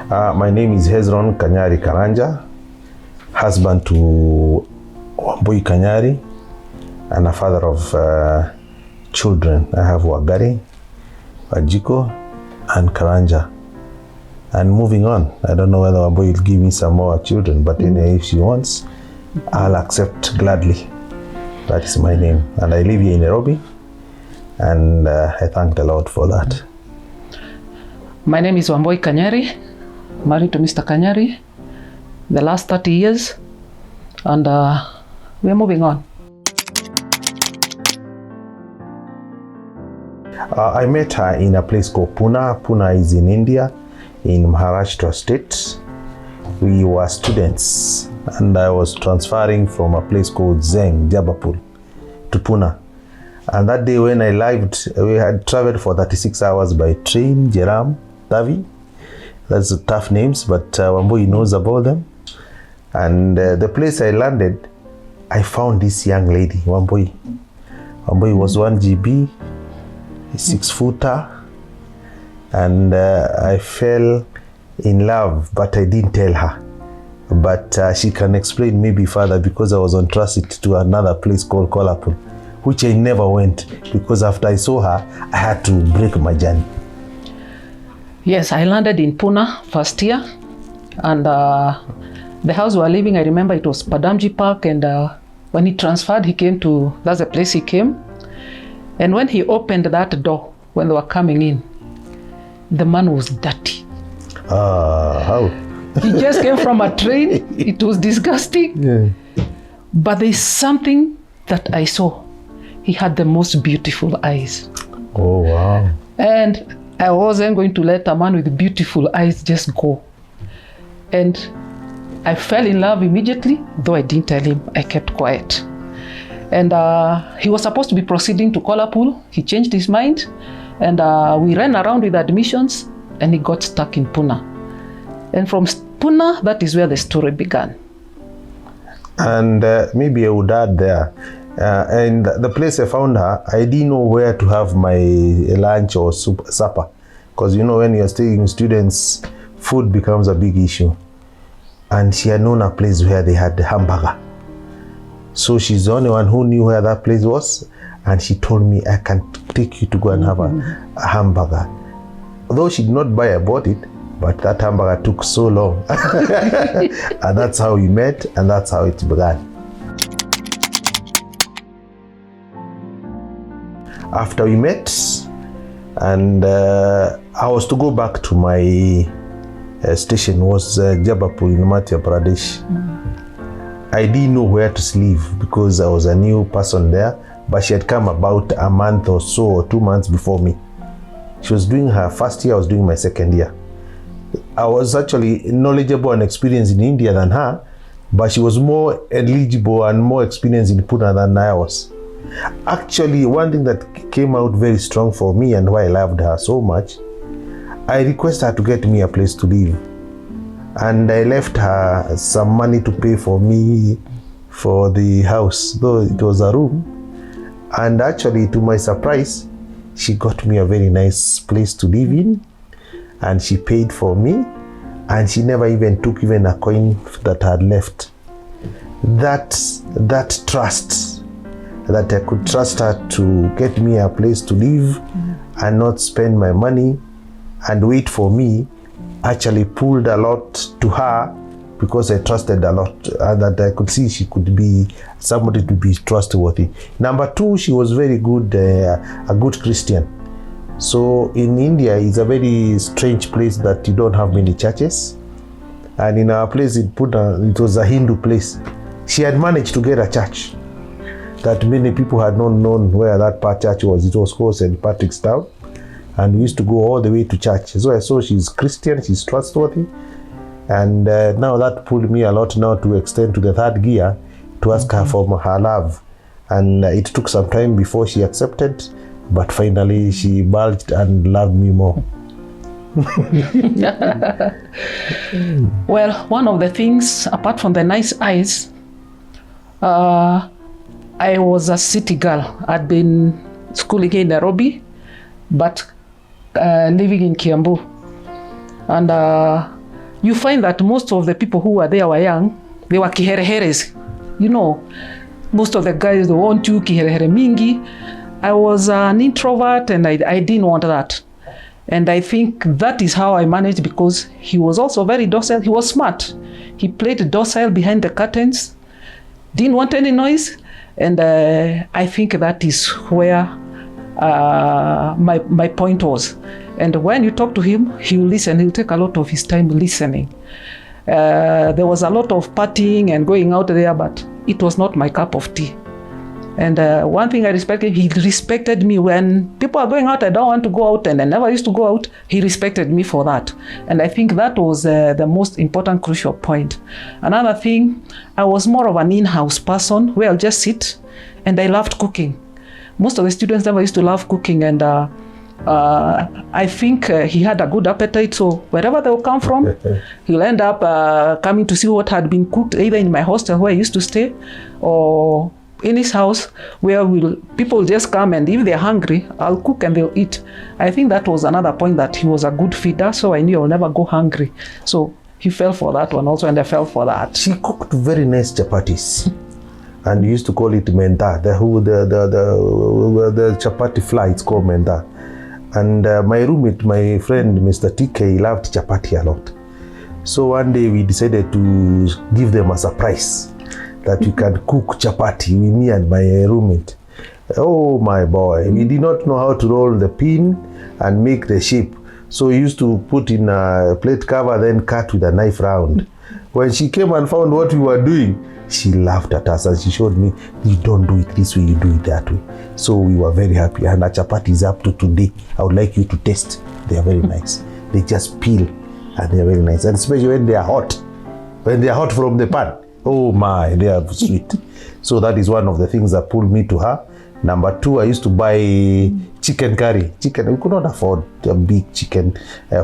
My name is Hezron Kanyari Karanja, husband to Wambui Kanyari, and a father of children. I have Wagari, Wajiko, and Karanja. And moving on, I don't know whether Wambui will give me some more children, but anyway, if she wants, I'll accept gladly. That is my name. And I live here in Nairobi, and I thank the Lord for that. My name is Wambui Kanyari, married to Mr. Kanyari the last 30 years, and we're moving on. I met her in a place called Pune. Pune is in India, in Maharashtra state. We were students, and I was transferring from a place called Zeng, Jabapur, to Pune. And that day when I arrived, we had traveled for 36 hours by train, Jeram, Tavi. That's tough names, but Wambui knows about them. And the place I landed, I found this young lady, Wambui. Wambui was 1 GB, 6-footer, and I fell in love, but I didn't tell her. But she can explain maybe further, because I was on transit to another place called Kolhapur, which I never went, because after I saw her, I had to break my journey. Yes, I landed in Pune first year, and the house we were living, I remember it was Padamji Park, and when he transferred, he came to, that's the place he came. And when he opened that door, when they were coming in, the man was dirty. How? He just came from a train. It was disgusting. Yeah. But there's something that I saw. He had the most beautiful eyes. Oh, wow. And I wasn't going to let a man with beautiful eyes just go. And I fell in love immediately, though I didn't tell him. I kept quiet. And he was supposed to be proceeding to Kolhapur. He changed his mind, and we ran around with admissions, and he got stuck in Pune. And from Pune, that is where the story began. And maybe I would add there, and the place I found her, I didn't know where to have my lunch or supper, because you know when you're staying students, food becomes a big issue. And she had known a place where they had the hamburger. So she's the only one who knew where that place was, and she told me, I can take you to go and have a hamburger. Though she did not buy, I bought it, but that hamburger took so long. And that's how we met, and that's how it began. After we met, and I was to go back to my station, was Jabapur in Madhya Pradesh. I didn't know where to sleep because I was a new person there, but she had come about a month or so, or 2 months before me. She was doing her first year, I was doing my second year. I was actually knowledgeable and experienced in India than her, but she was more eligible and more experienced in Pune than I was. Actually, one thing that came out very strong for me and why I loved her so much, I requested her to get me a place to live. And I left her some money to pay for me for the house, though it was a room. And actually, to my surprise, she got me a very nice place to live in, and she paid for me, and she never even took even a coin that I had left. That trust, that I could trust her to get me a place to live and not spend my money and wait for me, actually pulled a lot to her, because I trusted a lot, and that I could see she could be somebody to be trustworthy. Number two, she was very good, a good Christian. So in India, it's a very strange place that you don't have many churches. And in our place in Pune, it was a Hindu place. She had managed to get a church that many people had not known where that church was. It was called St. Patrick's Town. And we used to go all the way to church. So I saw she's Christian, she's trustworthy. And now that pulled me a lot now to extend to the third gear to ask her for her love. And it took some time before she accepted, but finally she bulged and loved me more. Well, one of the things, apart from the nice eyes, I was a city girl. I'd been schooling in Nairobi, but living in Kiambu. And you find that most of the people who were there were young. They were kihereheres. You know, most of the guys, they want you kiherehere mingi. I was an introvert and I didn't want that. And I think that is how I managed, because he was also very docile. He was smart. He played docile behind the curtains, didn't want any noise. And I think that is where my point was. And when you talk to him, he will listen. He'll take a lot of his time listening. There was a lot of partying and going out there, but it was not my cup of tea. And one thing I respected, he respected me. When people are going out, I don't want to go out, and I never used to go out. He respected me for that. And I think that was the most important, crucial point. Another thing, I was more of an in-house person where I'll just sit, and I loved cooking. Most of the students never used to love cooking, and I think he had a good appetite, so wherever they will come from, he'll end up coming to see what had been cooked, either in my hostel where I used to stay, or in his house where people just come, and if they're hungry, I'll cook and they'll eat. I think that was another point, that he was a good feeder, so I knew I'll never go hungry. So he fell for that one also, and I fell for that. She cooked very nice chapatis. And you used to call it menta. The chapati fly, it's called menta. And my roommate, my friend, Mr. TK, he loved chapati a lot. So one day we decided to give them a surprise, that we can cook chapati with me and my roommate. Oh my boy, we did not know how to roll the pin and make the shape. So we used to put in a plate cover, then cut with a knife round. When she came and found what we were doing, she laughed at us and she showed me, you don't do it this way, you do it that way. So we were very happy, and our chapati is up to today. I would like you to taste. They are very nice. They just peel and they are very nice. And especially when they are hot. When they are hot from the pan, oh my, they are sweet. So that is one of the things that pulled me to her. Number two, I used to buy chicken curry. Chicken, we could not afford a big chicken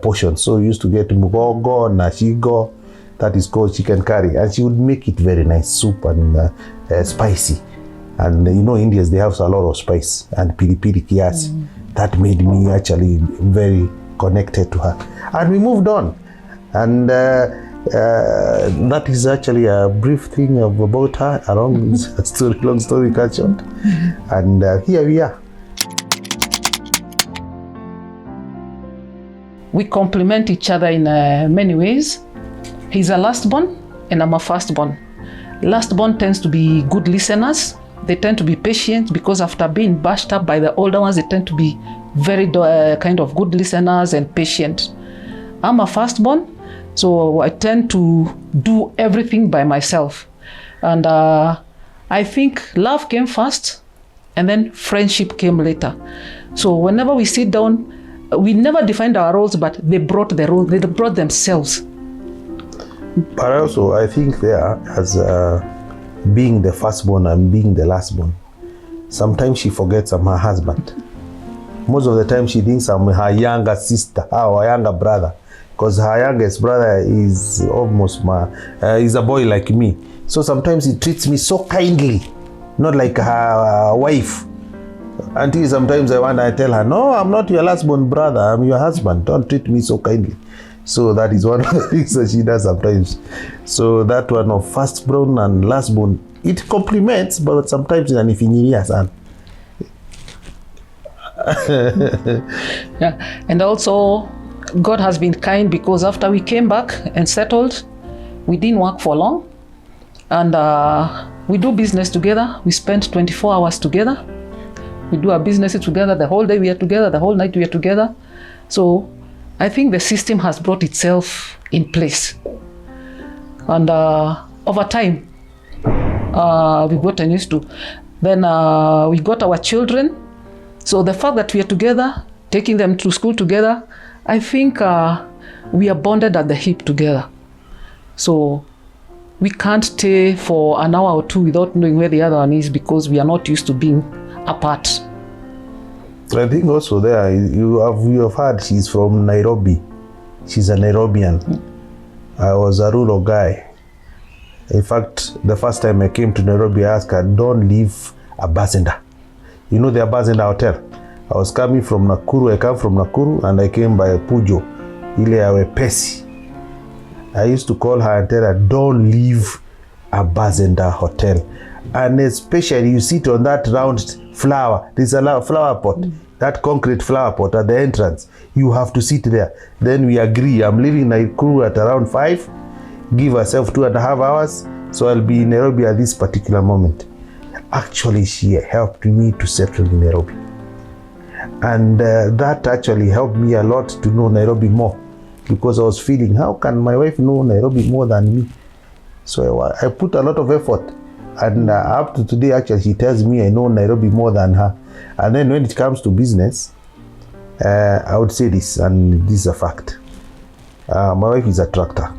portion. So we used to get mugogo, nashigo, that is called chicken curry. And she would make it very nice, soup and spicy. And you know, Indians, they have a lot of spice and piri-piri kiasi. That made me actually very connected to her. And we moved on. And that is actually a brief thing about her, a long story cut short. And here we are. We complement each other in many ways. He's a last born and I'm a first born. Last born tends to be good listeners. They tend to be patient, because after being bashed up by the older ones, they tend to be very kind of good listeners and patient. I'm a first born, so I tend to do everything by myself. And I think love came first, and then friendship came later. So whenever we sit down, we never defined our roles, but they brought the role, they brought themselves. But also, I think there, as being the firstborn and being the lastborn, sometimes she forgets I'm her husband. Most of the time she thinks I'm her younger sister or her younger brother, because her youngest brother is almost is a boy like me. So sometimes he treats me so kindly, not like her wife. Until sometimes I tell her, no, I'm not your lastborn brother, I'm your husband. Don't treat me so kindly. So that is one of the things that she does sometimes. So that one of firstborn and lastborn, it complements, but sometimes in an ifinyiria san. Yeah, and also God has been kind, because after we came back and settled, we didn't work for long, and we do business together. We spend 24 hours together. We do our businesses together. The whole day we are together, the whole night we are together. So I think the system has brought itself in place. And over time, we've gotten used to. Then we got our children. So the fact that we are together, taking them to school together, I think we are bonded at the hip together. So we can't stay for an hour or two without knowing where the other one is, because we are not used to being apart. I think also there, you have heard she's from Nairobi. She's a Nairobian. I was a rural guy. In fact, the first time I came to Nairobi, I asked her, don't leave a Basenda. You know the Basenda Hotel? I was coming from Nakuru. I come from Nakuru and I came by Pujo, ile ya wepesi. I used to call her and tell her, don't leave a Bazenda hotel. And especially you sit on that round flower, there's a flower pot, that concrete flower pot at the entrance. You have to sit there. Then we agree, I'm leaving Nakuru at around 5, give herself 2.5 hours, so I'll be in Nairobi at this particular moment. Actually, she helped me to settle in Nairobi. And that actually helped me a lot to know Nairobi more, because I was feeling, how can my wife know Nairobi more than me? So I put a lot of effort. And up to today, actually, she tells me I know Nairobi more than her. And then when it comes to business, I would say this, and this is a fact. My wife is a tractor.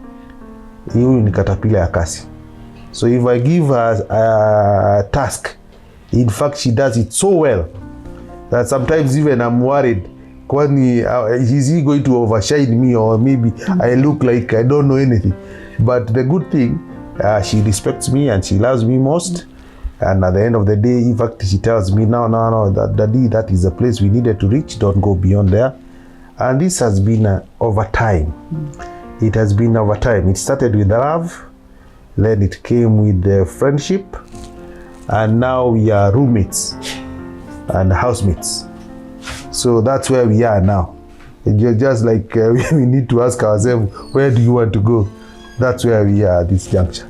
Huyu ni caterpillar ya kasi. So if I give her a task, in fact, she does it so well that sometimes even I'm worried, kwani is he going to overshine me, or maybe I look like I don't know anything. But the good thing, she respects me and she loves me most. And at the end of the day, in fact, she tells me, no, that is the place we needed to reach. Don't go beyond there. And this has been over time. It has been over time. It started with love, then it came with the friendship, and now we are roommates and housemates. So that's where we are now. Just like we need to ask ourselves, where do you want to go? That's where we are at this juncture.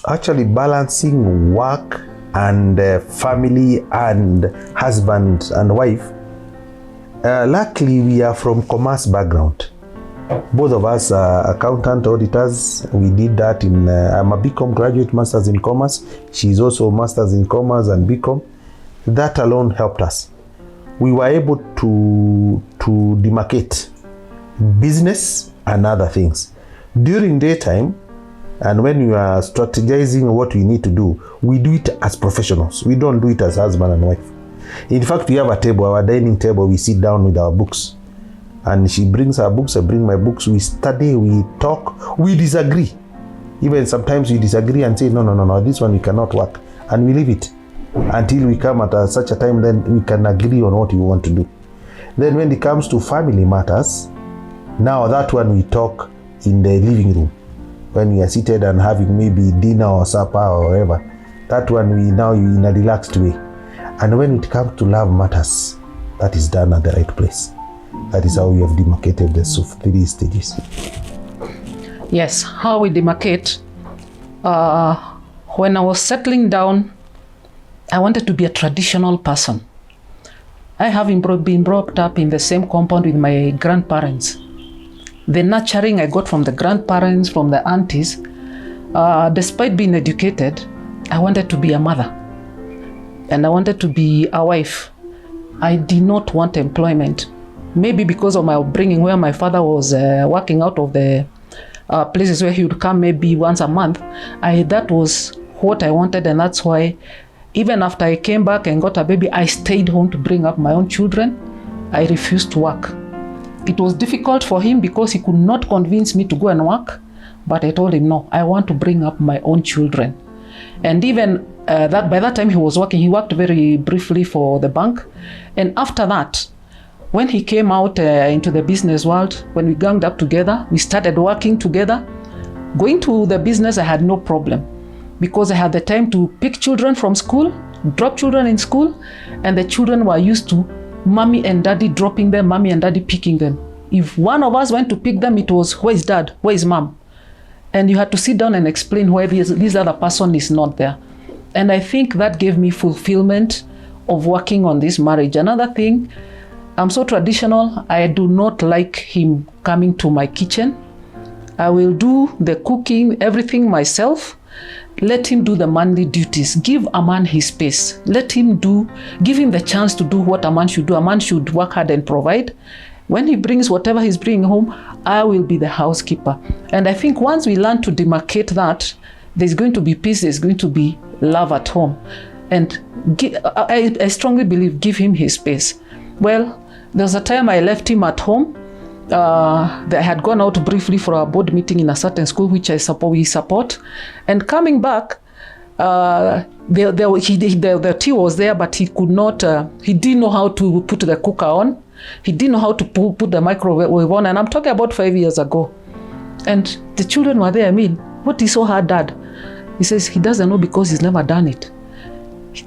Actually, balancing work and family and husband and wife, luckily we are from commerce background. Both of us are accountant auditors. We did that in, I'm a BCom graduate, master's in commerce. She's also master's in commerce and BCom. That alone helped us. We were able to demarcate business and other things. During daytime, and when we are strategizing what we need to do, we do it as professionals. We don't do it as husband and wife. In fact, we have a table, our dining table, we sit down with our books. And she brings her books, I bring my books, we study, we talk, we disagree. Even sometimes we disagree and say, no, this one we cannot work. And we leave it until we come at such a time, then we can agree on what we want to do. Then when it comes to family matters, now that one we talk in the living room. When we are seated and having maybe dinner or supper or whatever, that one we now in a relaxed way. And when it comes to love matters, that is done at the right place. That is how we have demarcated the 3 stages. Yes, how we demarcate. When I was settling down, I wanted to be a traditional person. I have been brought up in the same compound with my grandparents. The nurturing I got from the grandparents, from the aunties, despite being educated, I wanted to be a mother. And I wanted to be a wife. I did not want employment. Maybe because of my upbringing, where my father was working out of the places where he would come maybe once a month. That was what I wanted, and that's why even after I came back and got a baby, I stayed home to bring up my own children. I refused to work. It was difficult for him because he could not convince me to go and work, but I told him, no, I want to bring up my own children. And even by that time he was working, he worked very briefly for the bank. And after that, when he came out into the business world, when we ganged up together, we started working together. Going to the business, I had no problem because I had the time to pick children from school, drop children in school, and the children were used to mommy and daddy dropping them, mommy and daddy picking them. If one of us went to pick them, it was, where is dad? Where is mom? And you had to sit down and explain why this other person is not there. And I think that gave me fulfillment of working on this marriage. Another thing, I'm so traditional. I do not like him coming to my kitchen. I will do the cooking, everything myself. Let him do the manly duties. Give a man his space. Let him give him the chance to do what a man should do. A man should work hard and provide. When he brings whatever he's bringing home, I will be the housekeeper. And I think once we learn to demarcate that, there's going to be peace, there's going to be love at home. And I strongly believe, give him his space. Well, there was a time I left him at home. I had gone out briefly for a board meeting in a certain school, which we support. And coming back, the tea was there, but he could not, he didn't know how to put the cooker on. He didn't know how to put the microwave on, and I'm talking about 5 years ago. And the children were there. I mean, what is so hard, Dad? He says he doesn't know because he's never done it.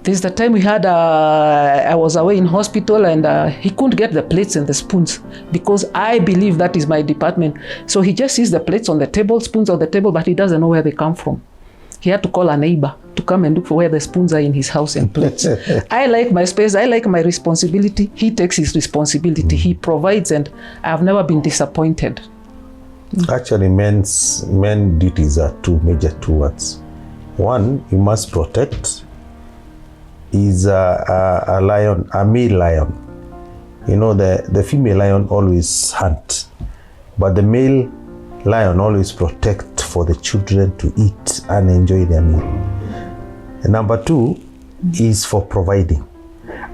There's the time we had, I was away in hospital, and he couldn't get the plates and the spoons because I believe that is my department. So he just sees the plates on the table, spoons on the table, but he doesn't know where they come from. He had to call a neighbor to come and look for where the spoons are in his house and plates. I like my space. I like my responsibility. He takes his responsibility. He provides, and I've never been disappointed. Actually, men's duties are two major words. One, you must protect. Is a lion, a male lion. You know, the female lion always hunt, but the male lion always protect for the children to eat and enjoy their meal. And number two is for providing.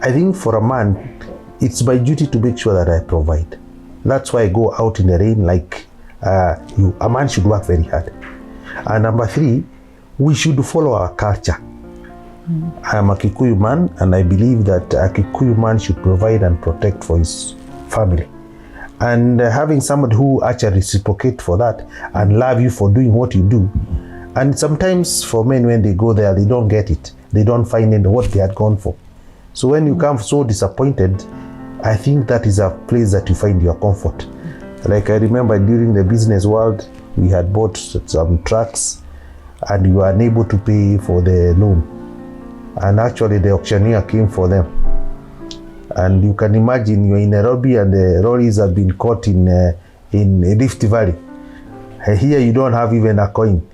I think for a man, it's my duty to make sure that I provide. That's why I go out in the rain like a man should work very hard. And number three, we should follow our culture. I am a Kikuyu man, and I believe that a Kikuyu man should provide and protect for his family. And having somebody who actually reciprocate for that and love you for doing what you do. And sometimes for men, when they go there, they don't get it. They don't find what they had gone for. So when you come so disappointed, I think that is a place that you find your comfort. Like I remember during the business world, we had bought some trucks and we were unable to pay for the loan. And actually the auctioneer came for them. And you can imagine you're in Nairobi and the lorries have been caught in Rift Valley. Here you don't have even a coin.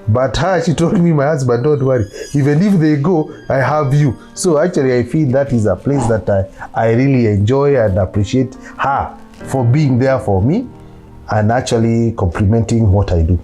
But she told me, my husband, don't worry. Even if they go, I have you. So actually I feel that is a place that I really enjoy and appreciate her for being there for me and actually complimenting what I do.